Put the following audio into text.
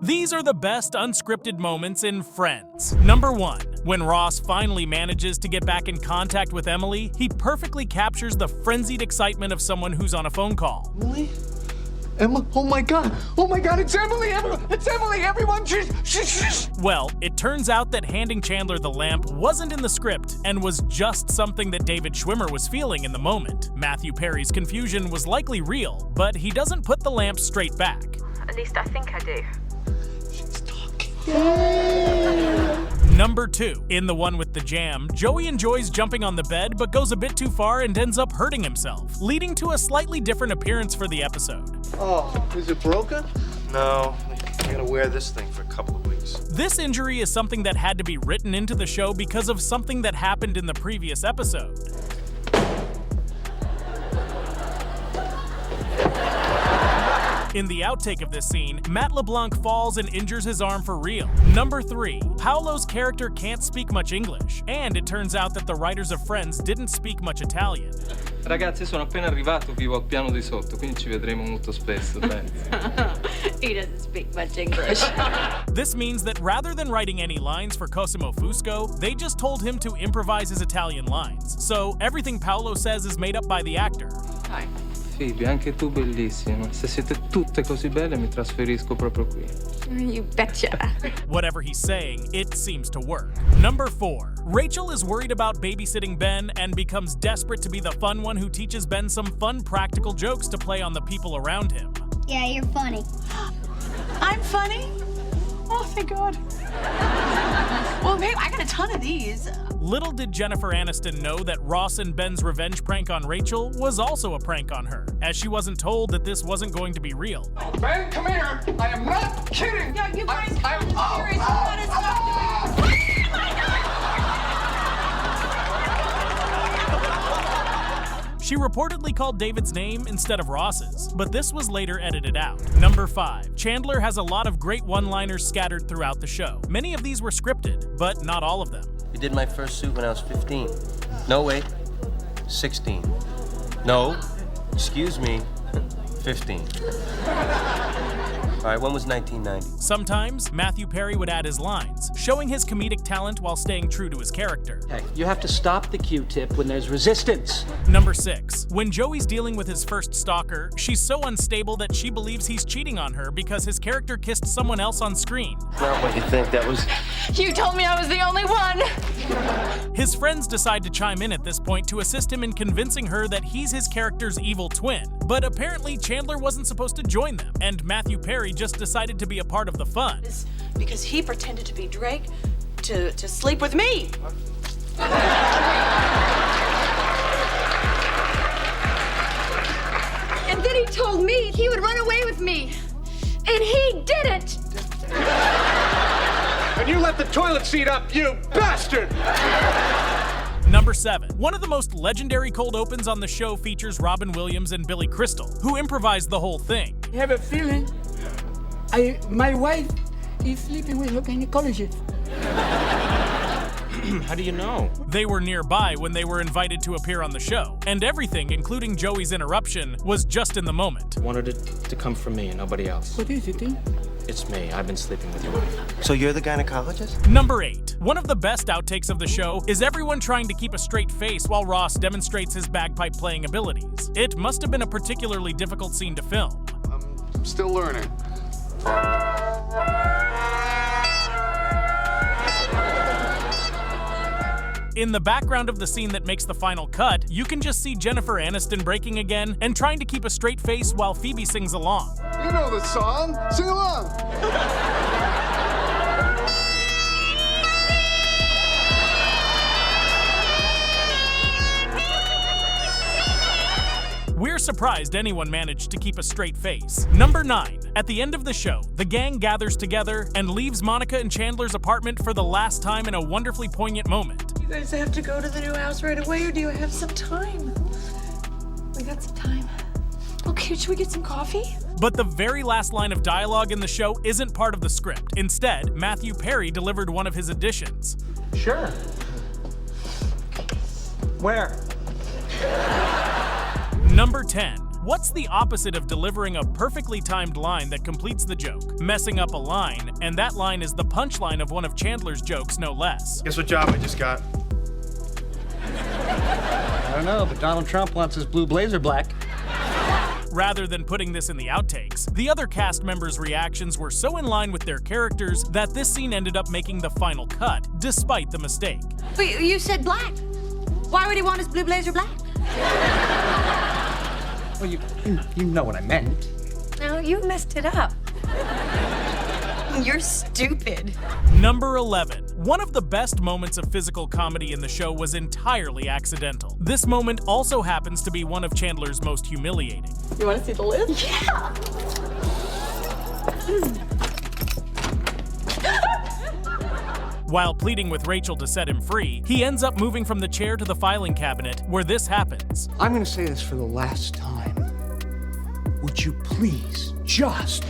These are the best unscripted moments in Friends. Number 1. When Ross finally manages to get back in contact with Emily, he perfectly captures the frenzied excitement of someone who's on a phone call. Emily? Emma? Oh my god, it's Emily! It's Emily! Everyone, she's... Well, it turns out that handing Chandler the lamp wasn't in the script and was just something that David Schwimmer was feeling in the moment. Matthew Perry's confusion was likely real, but he doesn't put the lamp straight back. At least I think I do. She's talking. Number 2. In the one with the jam, Joey enjoys jumping on the bed but goes a bit too far and ends up hurting himself, leading to a slightly different appearance for the episode. Oh, is it broken? No, I'm gonna wear this thing for a couple of weeks. This injury is something that had to be written into the show because of something that happened in the previous episode. In the outtake of this scene, Matt LeBlanc falls and injures his arm for real. Number 3. Paolo's character can't speak much English, and it turns out that the writers of Friends didn't speak much Italian. Ragazzi, sono appena arrivato, vivo al piano di sotto, quindi ci vedremo molto spesso, He doesn't speak much English. This means that rather than writing any lines for Cosimo Fusco, they just told him to improvise his Italian lines. So everything Paolo says is made up by the actor. Hi. Phoebe, anche tu bellissima. Se siete tutte così belle, mi trasferisco proprio qui. You betcha. Whatever he's saying, it seems to work. Number 4. Rachel is worried about babysitting Ben and becomes desperate to be the fun one who teaches Ben some fun practical jokes to play on the people around him. Yeah, you're funny. I'm funny? Oh, thank God. Well, babe, I got a ton of these. Little did Jennifer Aniston know that Ross and Ben's revenge prank on Rachel was also a prank on her, as she wasn't told that this wasn't going to be real. Ben, come here! I am not kidding! Yeah, you guys I'm serious. You gotta stop doing this. She reportedly called David's name instead of Ross's, but this was later edited out. Number 5. Chandler has a lot of great one-liners scattered throughout the show. Many of these were scripted, but not all of them. We did my first suit when I was 15. No, wait, 16. No, excuse me, 15. All right, when was 1990? Sometimes, Matthew Perry would add his lines, showing his comedic talent while staying true to his character. Hey, you have to stop the Q-tip when there's resistance. Number 6. When Joey's dealing with his first stalker, she's so unstable that she believes he's cheating on her because his character kissed someone else on screen. Not what you think, that was... You told me I was the only one. His friends decide to chime in at this point to assist him in convincing her that he's his character's evil twin. But apparently Chandler wasn't supposed to join them, and Matthew Perry just decided to be a part of the fun. Because he pretended to be Drake to sleep with me. And then he told me he would run away with me. And he didn't! And you left the toilet seat up, you bastard! Number 7. One of the most legendary cold opens on the show features Robin Williams and Billy Crystal, who improvised the whole thing. I have a feeling my wife is sleeping with her gynecologist. How do you know? They were nearby when they were invited to appear on the show, and everything, including Joey's interruption, was just in the moment. Wanted it to come from me and nobody else. What is it, eh? It's me. I've been sleeping with your wife. So you're the gynecologist? Number 8. One of the best outtakes of the show is everyone trying to keep a straight face while Ross demonstrates his bagpipe playing abilities. It must have been a particularly difficult scene to film. I'm still learning. In the background of the scene that makes the final cut, you can just see Jennifer Aniston breaking again and trying to keep a straight face while Phoebe sings along. You know the song. Sing along. We're surprised anyone managed to keep a straight face. Number 9. At the end of the show, the gang gathers together and leaves Monica and Chandler's apartment for the last time in a wonderfully poignant moment. You guys have to go to the new house right away, or do you have some time? We got some time. Okay, should we get some coffee? But the very last line of dialogue in the show isn't part of the script. Instead, Matthew Perry delivered one of his additions. Sure. Where? Number 10. What's the opposite of delivering a perfectly timed line that completes the joke? Messing up a line, and that line is the punchline of one of Chandler's jokes, no less. Guess what job I just got? I don't know, but Donald Trump wants his blue blazer black. Rather than putting this in the outtakes, the other cast members' reactions were so in line with their characters that this scene ended up making the final cut, despite the mistake. But you said black. Why would he want his blue blazer black? Well, you know what I meant. No, you messed it up. You're stupid. Number 11. One of the best moments of physical comedy in the show was entirely accidental. This moment also happens to be one of Chandler's most humiliating. You want to see the list? Yeah. While pleading with Rachel to set him free, he ends up moving from the chair to the filing cabinet, where this happens. I'm gonna say this for the last time. Would you please just